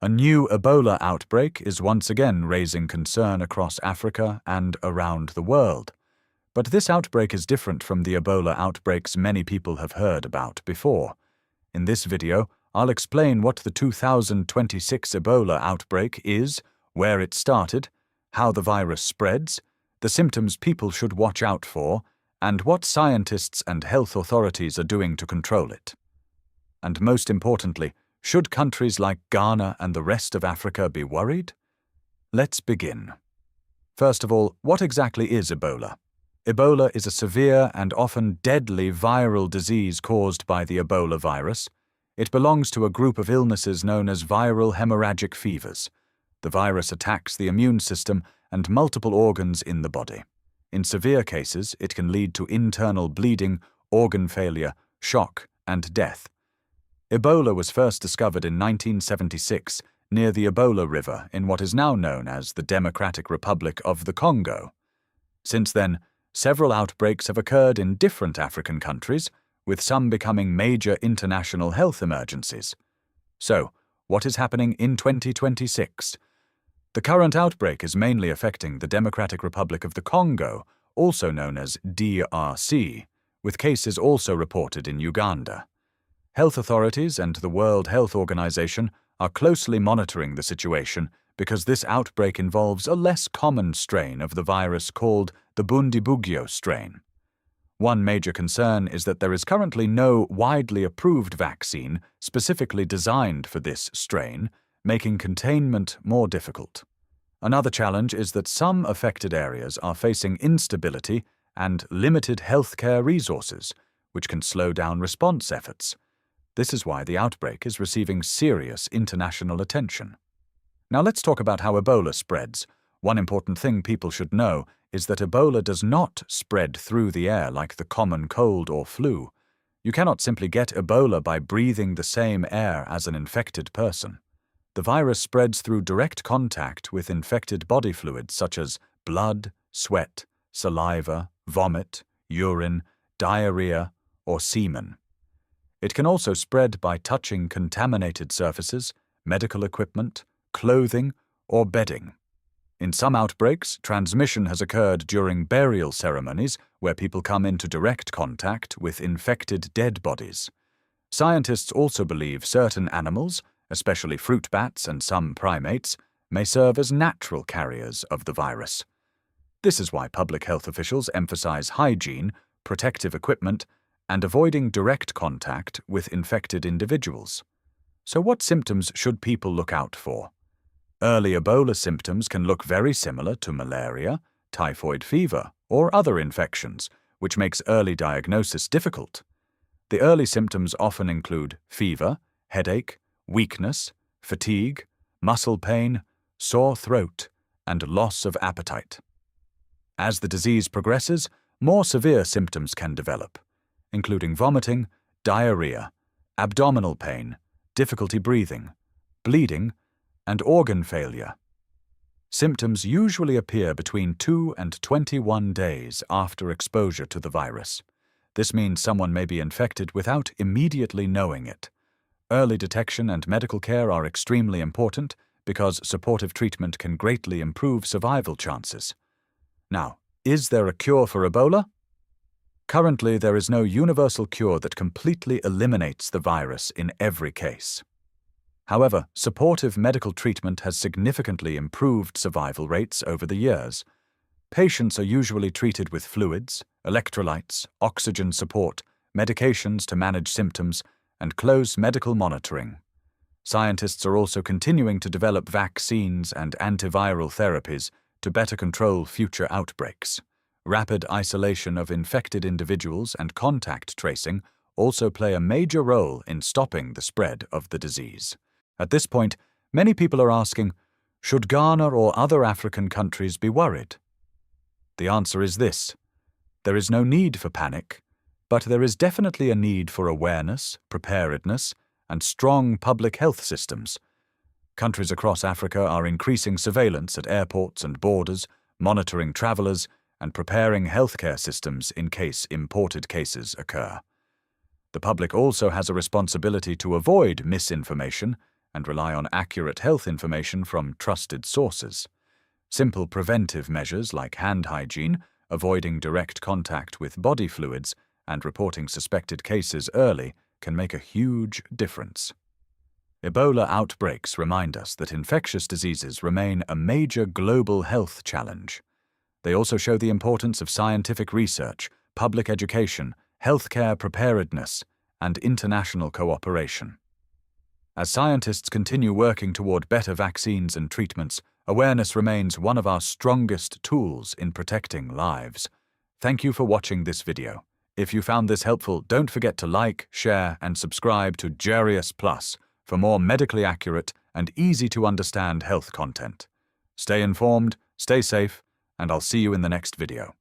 A new Ebola outbreak is once again raising concern across Africa and around the world. But this outbreak is different from the Ebola outbreaks many people have heard about before. In this video, I'll explain what the 2026 Ebola outbreak is, where it started, how the virus spreads, the symptoms people should watch out for, and what scientists and health authorities are doing to control it. And most importantly, should countries like Ghana and the rest of Africa be worried? Let's begin. First of all, what exactly is Ebola? Ebola is a severe and often deadly viral disease caused by the Ebola virus. It belongs to a group of illnesses known as viral hemorrhagic fevers. The virus attacks the immune system and multiple organs in the body. In severe cases, it can lead to internal bleeding, organ failure, shock, and death. Ebola was first discovered in 1976 near the Ebola River in what is now known as the Democratic Republic of the Congo. Since then, several outbreaks have occurred in different African countries, with some becoming major international health emergencies. So, what is happening in 2026? The current outbreak is mainly affecting the Democratic Republic of the Congo, also known as DRC, with cases also reported in Uganda. Health authorities and the World Health Organization are closely monitoring the situation because this outbreak involves a less common strain of the virus called the Bundibugyo strain. One major concern is that there is currently no widely approved vaccine specifically designed for this strain, making containment more difficult. Another challenge is that some affected areas are facing instability and limited healthcare resources, which can slow down response efforts. This is why the outbreak is receiving serious international attention. Now let's talk about how Ebola spreads. One important thing people should know is that Ebola does not spread through the air like the common cold or flu. You cannot simply get Ebola by breathing the same air as an infected person. The virus spreads through direct contact with infected body fluids such as blood, sweat, saliva, vomit, urine, diarrhea, or semen. It can also spread by touching contaminated surfaces, medical equipment, clothing, or bedding. In some outbreaks, transmission has occurred during burial ceremonies where people come into direct contact with infected dead bodies. Scientists also believe certain animals, especially fruit bats and some primates, may serve as natural carriers of the virus. This is why public health officials emphasize hygiene, protective equipment, and avoiding direct contact with infected individuals. So what symptoms should people look out for? Early Ebola symptoms can look very similar to malaria, typhoid fever, or other infections, which makes early diagnosis difficult. The early symptoms often include fever, headache, weakness, fatigue, muscle pain, sore throat, and loss of appetite. As the disease progresses, more severe symptoms can develop, including vomiting, diarrhea, abdominal pain, difficulty breathing, bleeding, and organ failure. Symptoms usually appear between 2 and 21 days after exposure to the virus. This means someone may be infected without immediately knowing it. Early detection and medical care are extremely important because supportive treatment can greatly improve survival chances. Now, is there a cure for Ebola? Currently, there is no universal cure that completely eliminates the virus in every case. However, supportive medical treatment has significantly improved survival rates over the years. Patients are usually treated with fluids, electrolytes, oxygen support, medications to manage symptoms, and close medical monitoring. Scientists are also continuing to develop vaccines and antiviral therapies to better control future outbreaks. Rapid isolation of infected individuals and contact tracing also play a major role in stopping the spread of the disease. At this point, many people are asking, should Ghana or other African countries be worried? The answer is this: there is no need for panic, but there is definitely a need for awareness, preparedness, and strong public health systems. Countries across Africa are increasing surveillance at airports and borders, monitoring travelers, and preparing healthcare systems in case imported cases occur. The public also has a responsibility to avoid misinformation and rely on accurate health information from trusted sources. Simple preventive measures like hand hygiene, avoiding direct contact with body fluids, and reporting suspected cases early can make a huge difference. Ebola outbreaks remind us that infectious diseases remain a major global health challenge. They also show the importance of scientific research, public education, healthcare preparedness, and international cooperation. As scientists continue working toward better vaccines and treatments, awareness remains one of our strongest tools in protecting lives. Thank you for watching this video. If you found this helpful, don't forget to like, share, and subscribe to Jarius Plus for more medically accurate and easy-to-understand health content. Stay informed, stay safe, and I'll see you in the next video.